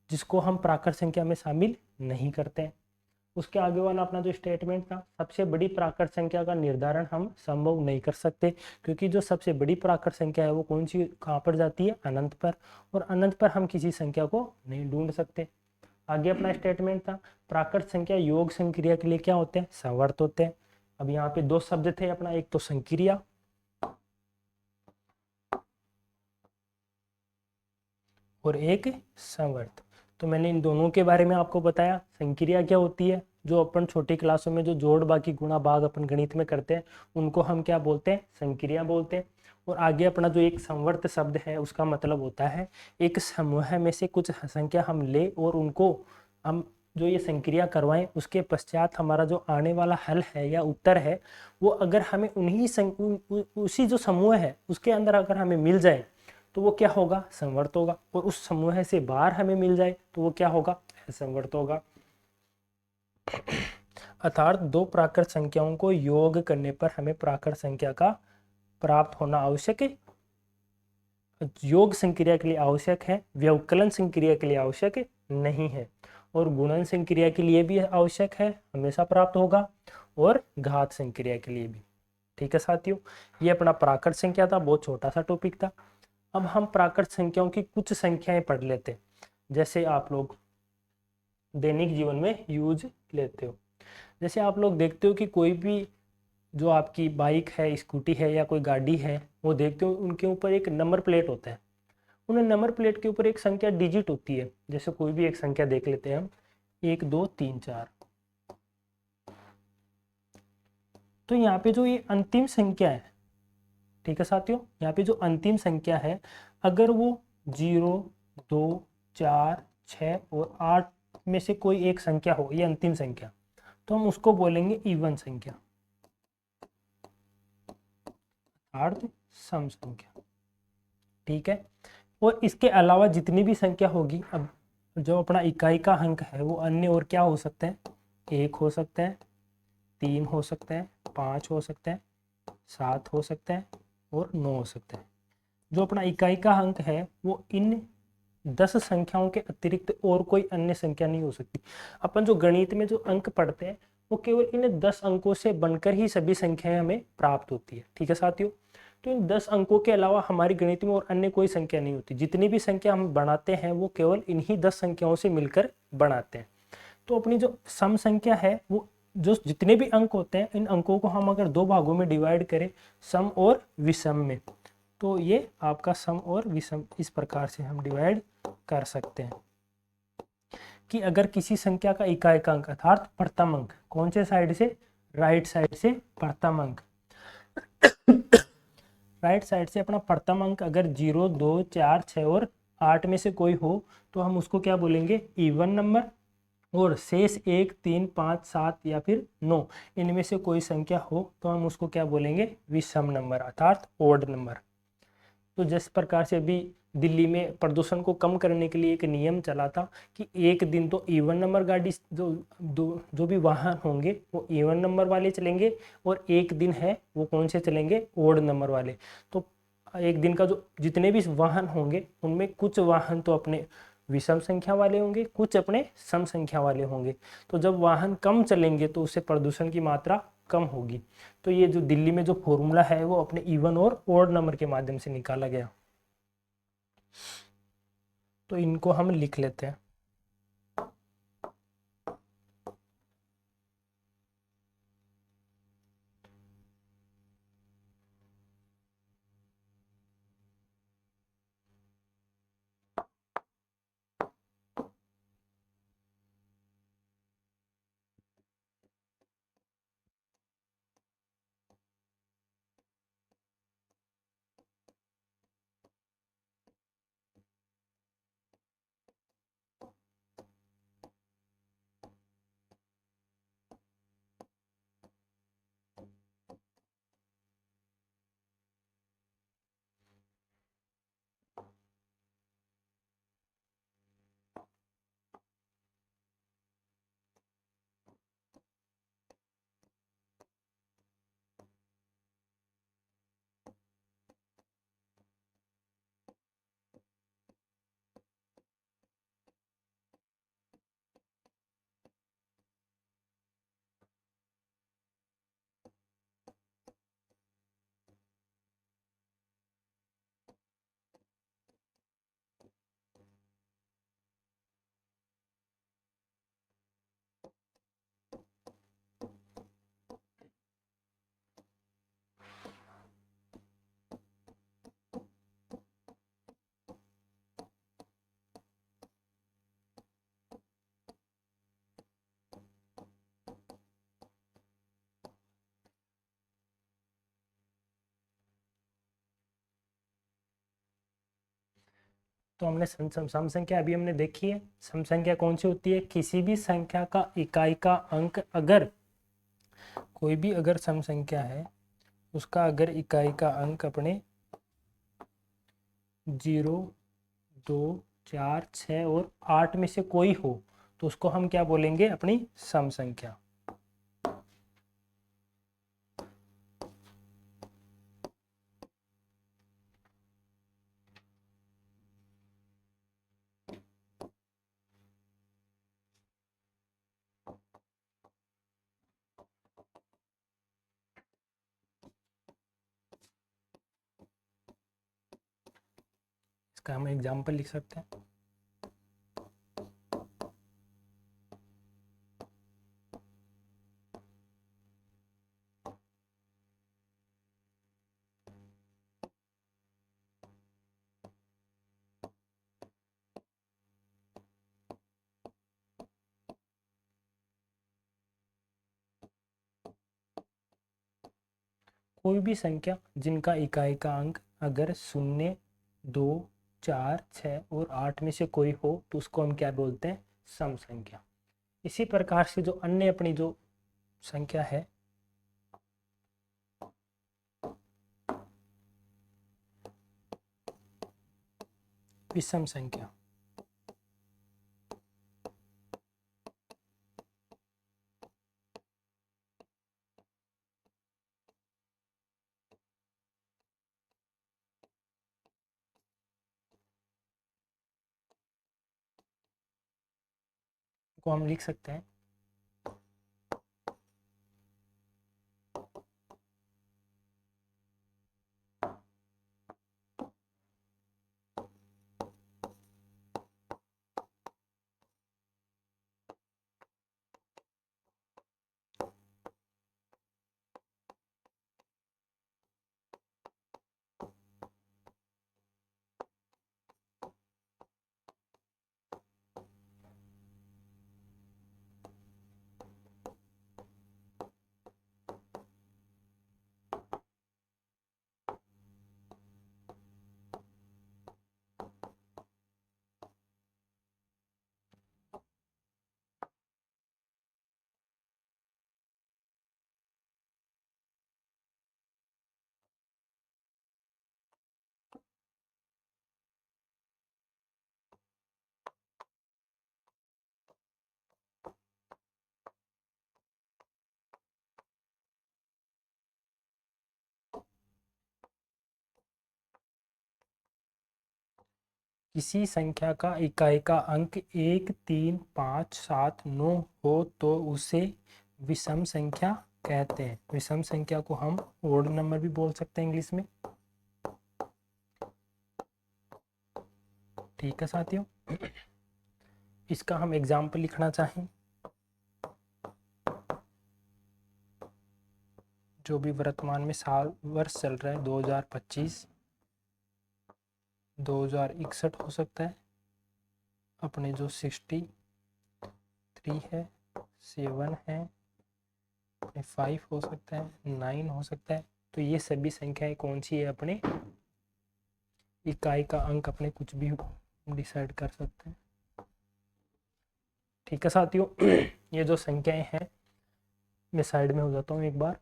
जिसको हम प्राकृत संख्या में शामिल नहीं करते हैं। उसके आगे वाला अपना जो स्टेटमेंट था, सबसे बड़ी प्राकृत संख्या का निर्धारण हम संभव नहीं कर सकते, क्योंकि जो सबसे बड़ी प्राकृत संख्या है वो कौन सी कहाँ पर जाती है, अनंत पर, और अनंत पर हम किसी संख्या को नहीं ढूंढ सकते। आगे अपना स्टेटमेंट था, प्राकृत संख्या योग संक्रिया के लिए क्या होते हैं, संवर्त होते हैं। अब यहाँ पे दो शब्द थे अपना, एक तो संक्रिया और एक संवर्त। तो मैंने इन दोनों के बारे में आपको बताया। संक्रिया क्या होती है, जो अपन छोटी क्लासों में जो जोड़ बाकी गुणा भाग अपन गणित में करते हैं उनको हम क्या बोलते हैं, संक्रिया बोलते हैं। और आगे अपना जो एक संवर्त शब्द है उसका मतलब होता है एक समूह में से कुछ संख्या हम ले और उनको हम जो ये संक्रिया करवाएं, उसके पश्चात हमारा जो आने वाला हल है या उत्तर है वो अगर हमें उसी जो समूह है उसके अंदर अगर हमें मिल जाए तो वो क्या होगा, संवर्त होगा। और उस समूह से बाहर हमें मिल जाए तो वो क्या होगा, असंवर्त होगा। अर्थात दो प्राकृत संख्याओं को योग करने पर हमें प्राकृत संख्या का प्राप्त होना आवश्यक है। योग संक्रिया के लिए आवश्यक है, व्यवकलन संक्रिया के लिए आवश्यक नहीं है, और गुणन संक्रिया के लिए भी आवश्यक है, हमेशा प्राप्त होगा, और घात संक्रिया के लिए भी। ठीक है साथियों, ये अपना प्राकृत संख्या था, बहुत छोटा सा टॉपिक था। अब हम प्राकृत संख्याओं की कुछ संख्याएं पढ़ लेते हैं, जैसे आप लोग दैनिक जीवन में यूज लेते हो। जैसे आप लोग देखते हो कि कोई भी जो आपकी बाइक है, स्कूटी है या कोई गाड़ी है, वो देखते हो उनके ऊपर एक नंबर प्लेट होता है। उन नंबर प्लेट के ऊपर एक संख्या डिजिट होती है। जैसे कोई भी एक संख्या देख लेते हैं हम, 1 2 3 4। तो यहाँ पे जो ये अंतिम संख्या है, ठीक है साथियों, यहाँ पे जो अंतिम संख्या है अगर वो 0 2 4 6 और 8 में से कोई एक संख्या हो, ये अंतिम संख्या, तो हम उसको बोलेंगे इवन संख्या, अर्थ सम संख्या। ठीक है, और इसके अलावा जितनी भी संख्या होगी, अब जो अपना इकाई का अंक है वो अन्य और क्या हो सकते हैं, 1 हो सकते हैं, 3 हो सकते हैं, 5 हो सकते हैं, 7 हो सकते हैं और 9 हो सकते हैं। जो अपना इकाई का अंक है वो इन 10 संख्याओं के अतिरिक्त और कोई अन्य संख्या नहीं हो सकती। अपन जो गणित में जो अंक पढ़ते हैं वो केवल इन 10 अंकों से बनकर ही सभी संख्याएं हमें प्राप्त होती है। ठीक है साथियों, तो इन 10 अंकों के अलावा हमारी गणित में और अन्य कोई संख्या नहीं होती। जितनी भी संख्या हम बनाते हैं वो केवल इन्हीं 10 संख्याओं से मिलकर बनाते हैं। तो अपनी जो सम संख्या है वो जो जितने भी अंक होते हैं, इन अंकों को हम अगर दो भागों में डिवाइड करें, सम और विषम में, तो ये आपका सम और विषम इस प्रकार से हम डिवाइड कर सकते हैं कि अगर किसी संख्या का इकाई का अंक अर्थात प्रथम अंक कौन से साइड से, राइट साइड से प्रथम अंक, राइट साइड से अपना प्रथम अंक अगर 0 2 4 6 और 8 में से कोई हो तो हम उसको क्या बोलेंगे, इवन नंबर। और शेष 1 3 5 7 या फिर 9 इनमें से कोई संख्या हो तो हम उसको क्या बोलेंगे, विषम नंबर अर्थात ओड नंबर। तो जिस प्रकार से अभी दिल्ली में प्रदूषण को कम करने के लिए एक नियम चला था कि एक दिन तो इवन नंबर गाड़ी जो भी वाहन होंगे वो इवन नंबर वाले चलेंगे, और एक दिन है वो कौन से चलेंगे, ओड नंबर वाले। तो एक दिन का जो जितने भी वाहन होंगे उनमें कुछ वाहन तो अपने विषम संख्या वाले होंगे, कुछ अपने सम संख्या वाले होंगे। तो जब वाहन कम चलेंगे तो उससे प्रदूषण की मात्रा कम होगी। तो ये जो दिल्ली में जो फॉर्मूला है वो अपने इवन और ओड नंबर के माध्यम से निकाला गया। तो इनको हम लिख लेते हैं। तो हमने सम संख्या अभी हमने देखी है। सम संख्या कौन सी होती है? किसी भी संख्या का इकाई का अंक अगर कोई भी अगर सम संख्या है उसका अगर इकाई का अंक अपने 0, 2, 4, 6 और 8 में से कोई हो तो उसको हम क्या बोलेंगे? अपनी सम संख्या। इसका हम एग्जाम्पल लिख सकते हैं। कोई भी संख्या जिनका इकाई का अंक अगर 0, 2, 4, 6 और 8 में से कोई हो तो उसको हम क्या बोलते हैं? सम संख्या। इसी प्रकार से जो अन्य अपनी जो संख्या है विषम संख्या। को हम लिख सकते हैं किसी संख्या का इकाई का अंक 1, 3, 5, 7, 9 हो तो उसे विषम संख्या कहते हैं। विषम संख्या को हम ओड नंबर भी बोल सकते हैं इंग्लिश में। ठीक है साथियों, इसका हम एग्जाम्पल लिखना चाहें, जो भी वर्तमान में साल वर्ष चल रहा है 2025, 2061 हो सकता है, अपने जो 63 है, 7 है, 5 हो सकता है, 9 हो सकता है। तो ये सभी संख्याएं कौन सी है? अपने इकाई का अंक अपने कुछ भी डिसाइड कर सकते हैं। ठीक है साथियों, ये जो संख्याएं हैं मैं साइड में हो जाता हूँ एक बार।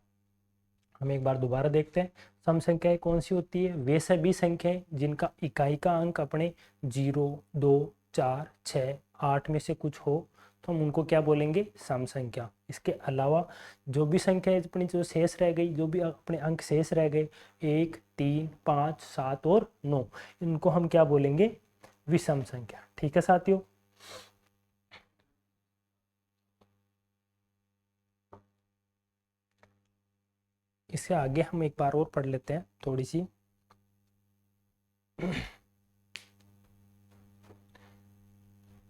हम एक बार दोबारा देखते हैं। सम संख्याएं कौन सी होती है? वे सभी संख्याएं जिनका इकाई का अंक अपने 0, 2, 4, 6, 8 में से कुछ हो तो हम उनको क्या बोलेंगे? सम संख्या। इसके अलावा जो भी संख्या अपनी जो शेष रह गई, जो भी अपने अंक शेष रह गए 1, 3, 5, 7 और 9, इनको हम क्या बोलेंगे? विषम संख्या। ठीक है साथियों, इससे आगे हम एक बार और पढ़ लेते हैं थोड़ी सी।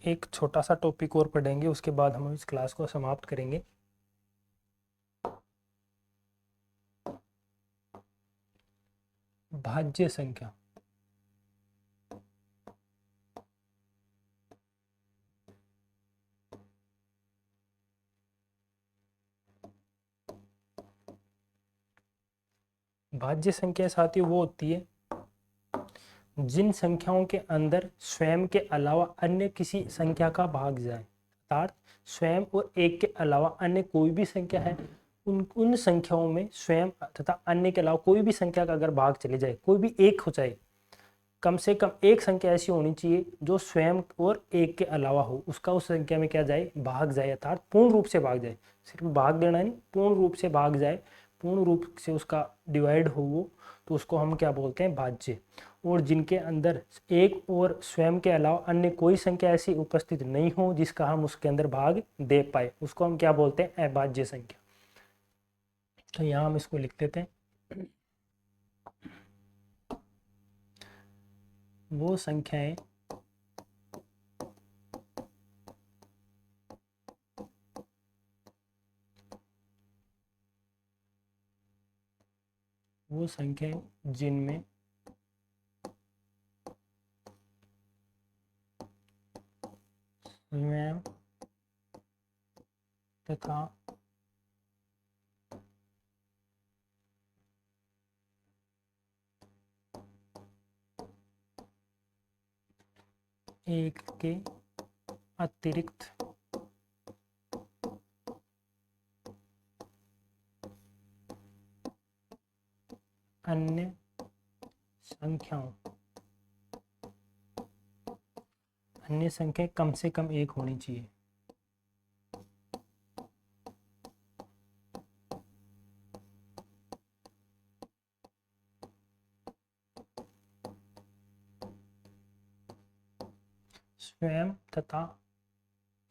एक छोटा सा टॉपिक और पढ़ेंगे, उसके बाद हम इस क्लास को समाप्त करेंगे। भाज्य संख्या। भाज्य संख्या साथियों वो होती है जिन संख्याओं के अंदर स्वयं के अलावा अन्य किसी संख्या का भाग जाए, अर्थात स्वयं और एक के अलावा अन्य कोई भी संख्या है, उन संख्याओं में स्वयं तथा अन्य के अलावा कोई भी संख्या का अगर भाग चले जाए, कोई भी एक हो जाए, कम से कम एक संख्या ऐसी होनी चाहिए जो स्वयं और एक के अलावा हो, उसका उस संख्या में क्या जाए, भाग जाए, अर्थात पूर्ण रूप से भाग जाए, सिर्फ भाग देना नहीं, पूर्ण रूप से भाग जाए, पूर्ण रूप से उसका डिवाइड हो वो, तो उसको हम क्या बोलते हैं, भाज्य। और जिनके अंदर एक और स्वयं के अलावा अन्य कोई संख्या ऐसी उपस्थित नहीं हो जिसका हम उसके अंदर भाग दे पाए, उसको हम क्या बोलते हैं, अभाज्य संख्या। तो यहाँ हम इसको लिख देते हैं, वो संख्याएं जिनमें स्वयं तथा एक के अतिरिक्त अन्य संख्याओं, अन्य संख्या कम से कम एक होनी चाहिए। स्वयं तथा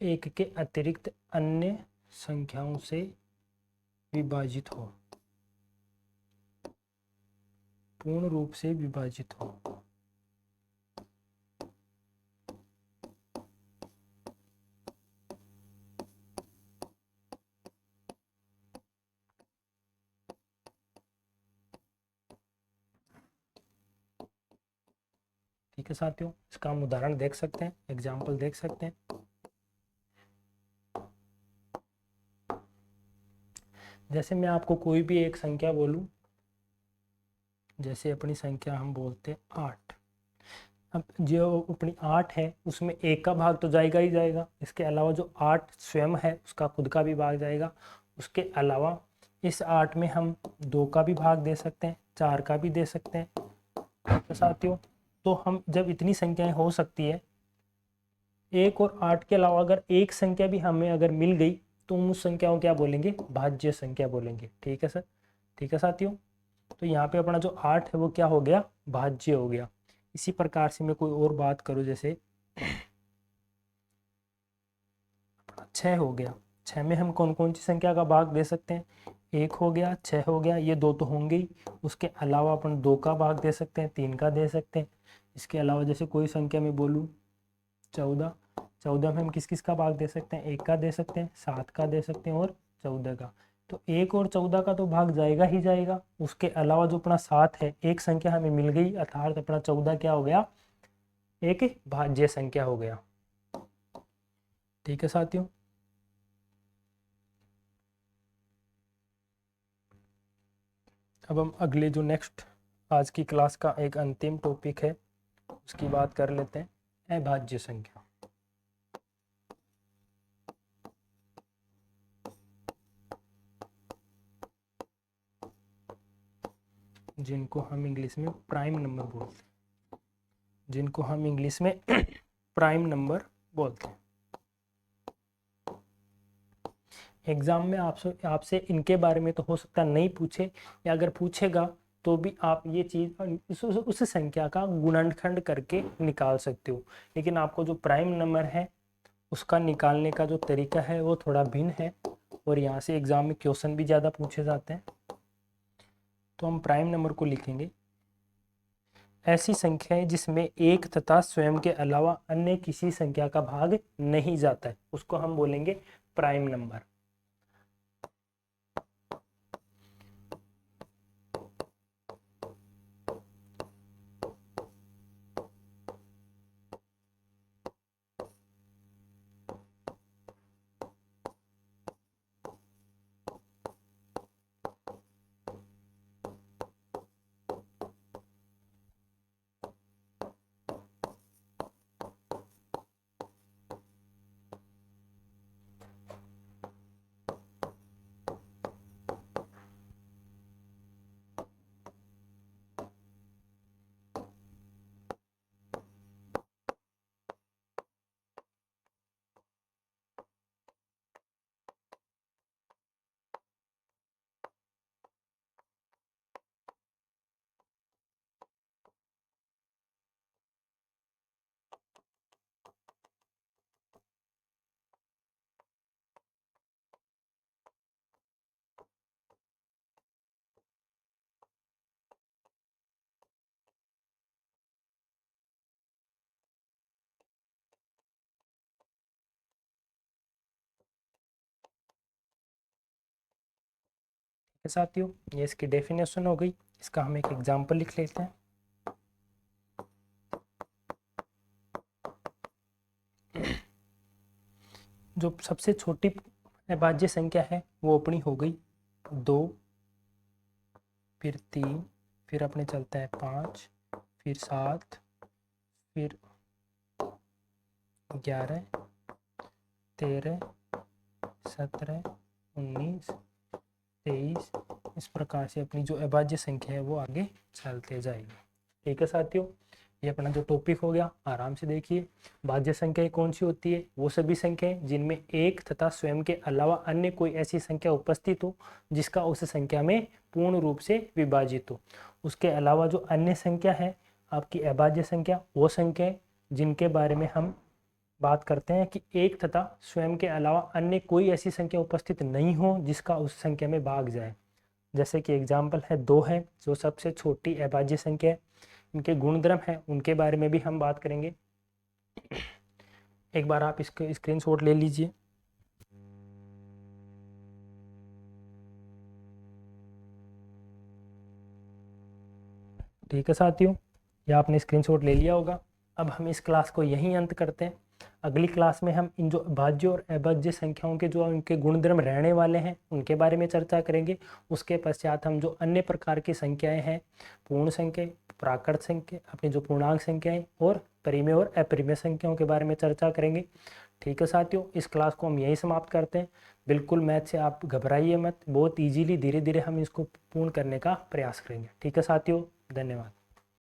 एक के अतिरिक्त अन्य संख्याओं से विभाजित हो, पूर्ण रूप से विभाजित हो। ठीक है साथियों, इसका हम उदाहरण देख सकते हैं, एग्जाम्पल देख सकते हैं। जैसे मैं आपको कोई भी एक संख्या बोलूं, जैसे अपनी संख्या हम बोलते हैं 8। अब जो अपनी 8 है उसमें एक का भाग तो जाएगा ही जाएगा, इसके अलावा जो 8 स्वयं है उसका खुद का भी भाग जाएगा। उसके अलावा इस 8 में हम 2 का भी भाग दे सकते हैं, 4 का भी दे सकते हैं। तो साथियों, तो हम जब इतनी संख्याएं हो सकती है, 1 और 8 के अलावा अगर एक संख्या भी हमें अगर मिल गई तो हम उस संख्या को क्या बोलेंगे, भाज्य संख्या बोलेंगे। ठीक है सर, ठीक है साथियों। तो यहाँ पे अपना जो 8 है वो क्या हो गया, भाज्य हो गया। इसी प्रकार से मैं कोई और बात करूँ, जैसे 6 हो गया। 6 में हम कौन कौन सी संख्या का भाग दे सकते हैं, 1 हो गया, 6 हो गया, ये 2 तो होंगे ही। उसके अलावा अपन 2 का भाग दे सकते हैं, 3 का दे सकते हैं। इसके अलावा जैसे कोई संख्या में बोलूँ 14, 14 में हम किस किस का भाग दे सकते हैं, 1 का दे सकते हैं, 7 का दे सकते हैं और 14 का। तो 1 और 14 का तो भाग जाएगा ही जाएगा। उसके अलावा जो अपना 7 है, एक संख्या हमें मिल गई, अर्थात अपना 14 क्या हो गया, एक भाज्य संख्या हो गया। ठीक है साथियों। अब हम अगले जो नेक्स्ट आज की क्लास का एक अंतिम टॉपिक है उसकी बात कर लेते हैं, अभाज्य संख्या। जिनको हम इंग्लिश में प्राइम नंबर बोलते हैं, जिनको हम इंग्लिश में प्राइम नंबर बोलते हैं। एग्जाम में आपसे इनके बारे में तो हो सकता नहीं पूछे, या अगर पूछेगा तो भी आप ये चीज़ उस संख्या का गुणनखंड करके निकाल सकते हो। लेकिन आपको जो प्राइम नंबर है उसका निकालने का जो तरीका है वो थोड़ा भिन्न है, और यहाँ से एग्जाम में क्वेश्चन भी ज़्यादा पूछे जाते हैं। तो हम प्राइम नंबर को लिखेंगे, ऐसी संख्या है जिसमें एक तथा स्वयं के अलावा अन्य किसी संख्या का भाग नहीं जाता है, उसको हम बोलेंगे प्राइम नंबर। है साथियों, ये इसकी डेफिनेशन हो गई। इसका हम एक एग्जाम्पल लिख लेते हैं। जो सबसे छोटी अभाज्य संख्या है वो अपनी हो गई 2, फिर 3, फिर अपने चलता है 5, फिर 7, फिर 11, 13, 17, 19, 23, इस प्रकार से अपनी जो अभाज्य संख्या है वो आगे चलते जाएगी। ठीक है साथियों, ये अपना जो टॉपिक हो गया, आराम से देखिए। भाज्य संख्याएं कौन सी होती है? वो सभी संख्याएं जिनमें एक तथा स्वयं के अलावा अन्य कोई ऐसी संख्या उपस्थित हो जिसका उस संख्या में पूर्ण रूप से विभाजित हो। उसके अलावा जो अन्य संख्या है आपकी अभाज्य संख्या, वो संख्याएं जिनके बारे में हम बात करते हैं कि एक तथा स्वयं के अलावा अन्य कोई ऐसी संख्या उपस्थित नहीं हो जिसका उस संख्या में भाग जाए। जैसे कि एग्जाम्पल है 2 है, जो सबसे छोटी अभाज्य संख्या है। इनके गुणधर्म है, उनके बारे में भी हम बात करेंगे। एक बार आप इसके स्क्रीनशॉट ले लीजिए। ठीक है साथियों, ये आपने स्क्रीनशॉट ले लिया होगा। अब हम इस क्लास को यहीं अंत करते हैं। अगली क्लास में हम इन जो भाज्य और अभाज्य संख्याओं के जो उनके गुणधर्म रहने वाले हैं उनके बारे में चर्चा करेंगे। उसके पश्चात हम जो अन्य प्रकार की संख्याएं हैं, पूर्ण संख्या, प्राकृत संख्या, अपनी जो पूर्णांक संख्याएं और परिमेय और अपरिमेय संख्याओं के बारे में चर्चा करेंगे। ठीक है साथियों, इस क्लास को हम यहीं समाप्त करते हैं। बिल्कुल मैथ से आप घबराइए मत, बहुत ईजीली धीरे धीरे हम इसको पूर्ण करने का प्रयास करेंगे। ठीक है साथियों, धन्यवाद।